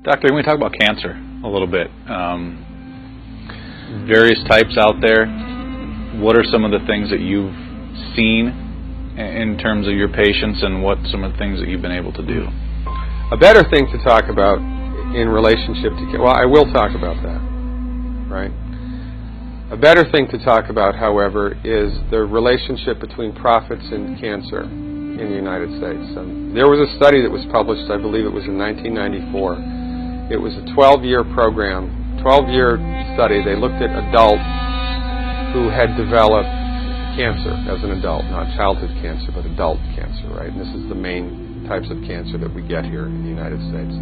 Doctor, can we talk about cancer a little bit? Various types out there. What are some of the things that you've seen in terms of your patients, and what some of the things that you've been able to do? A better thing to talk about in relationship to, well, I will talk about that, right? A better thing to talk about, however, is the relationship between profits and cancer in the United States. There was a study that was published, I believe it was in 1994. It was a 12-year program, 12-year study. They looked at adults who had developed cancer as an adult, not childhood cancer, but adult cancer, right? And this is the main types of cancer that we get here in the United States.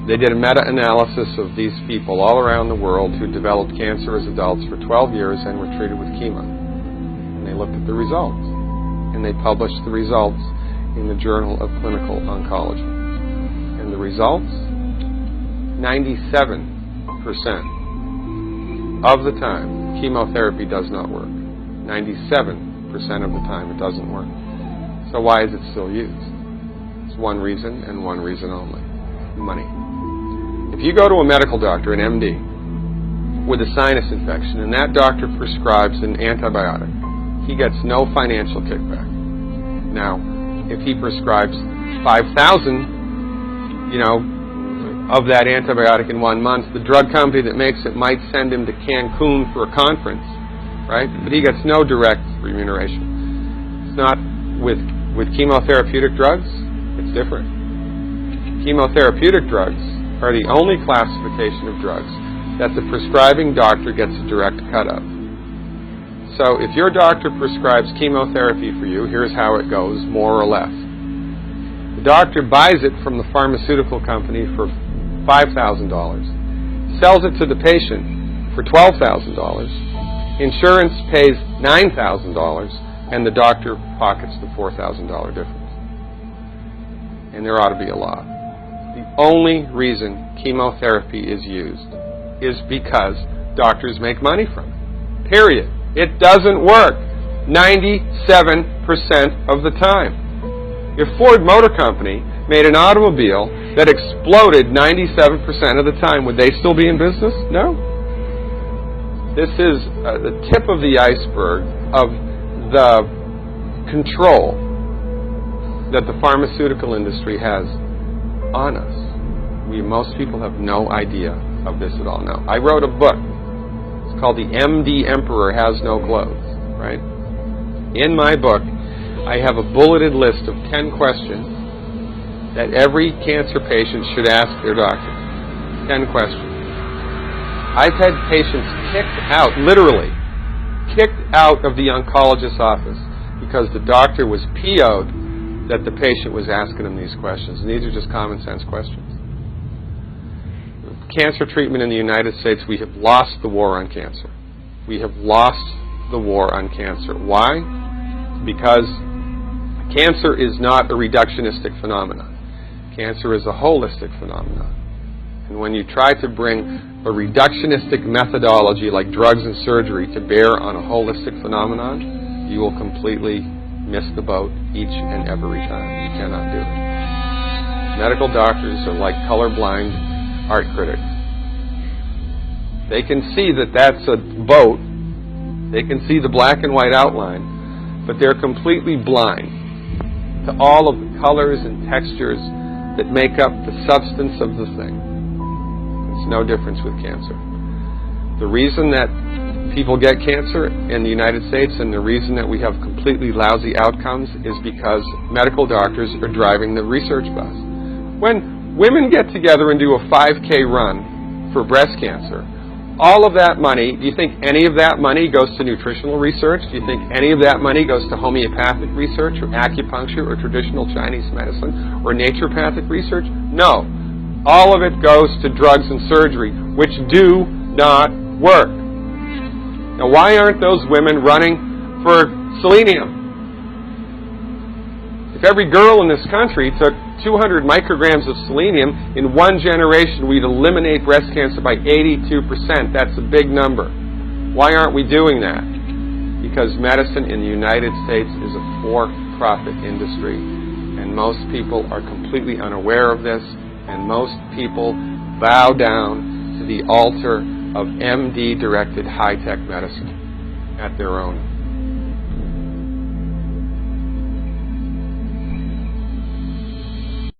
They did a meta-analysis of these people all around the world who developed cancer as adults for 12 years and were treated with chemo. And they looked at the results. And they published the results in the Journal of Clinical Oncology. And the results, 97% of the time, chemotherapy does not work. 97% of the time it doesn't work. So why is it still used? It's one reason and one reason only: money. If you go to a medical doctor, an MD, with a sinus infection, and that doctor prescribes an antibiotic, he gets no financial kickback. Now, if he prescribes 5,000, of that antibiotic in 1 month, the drug company that makes it might send him to Cancun for a conference, right? But he gets no direct remuneration. It's not with chemotherapeutic drugs. It's different. Chemotherapeutic drugs are the only classification of drugs that the prescribing doctor gets a direct cut of. So if your doctor prescribes chemotherapy for you, here's how it goes, more or less. The doctor buys it from the pharmaceutical company for $5,000, sells it to the patient for $12,000, insurance pays $9,000, and the doctor pockets the $4,000 difference. And there ought to be a law. The only reason chemotherapy is used is because doctors make money from it. Period. It doesn't work 97% of the time. If Ford Motor Company made an automobile that exploded 97% of the time, would they still be in business? No. This is the tip of the iceberg of the control that the pharmaceutical industry has on us. Most people have no idea of this at all. Now, I wrote a book. It's called The MD Emperor Has No Clothes, right? In my book, I have a bulleted list of 10 questions that every cancer patient should ask their doctor. 10 questions. I've had patients kicked out, literally, kicked out of the oncologist's office because the doctor was PO'd that the patient was asking him these questions. And these are just common sense questions. Cancer treatment in the United States, we have lost the war on cancer. We have lost the war on cancer. Why? Because cancer is not a reductionistic phenomenon. Cancer is a holistic phenomenon. And when you try to bring a reductionistic methodology like drugs and surgery to bear on a holistic phenomenon, you will completely miss the boat each and every time. You cannot do it. Medical doctors are like colorblind art critics. They can see that that's a boat. They can see the black and white outline, but they're completely blind to all of the colors and textures that make up the substance of the thing. It's no difference with cancer. The reason that people get cancer in the United States and the reason that we have completely lousy outcomes is because medical doctors are driving the research bus. When women get together and do a 5K run for breast cancer, all of that money, do you think any of that money goes to nutritional research? Do you think any of that money goes to homeopathic research or acupuncture or traditional Chinese medicine or naturopathic research? No. All of it goes to drugs and surgery, which do not work. Now, why aren't those women running for selenium? If every girl in this country took 200 micrograms of selenium, in one generation we'd eliminate breast cancer by 82%. That's a big number. Why aren't we doing that? Because medicine in the United States is a for-profit industry, and most people are completely unaware of this, and most people bow down to the altar of MD-directed high-tech medicine at their own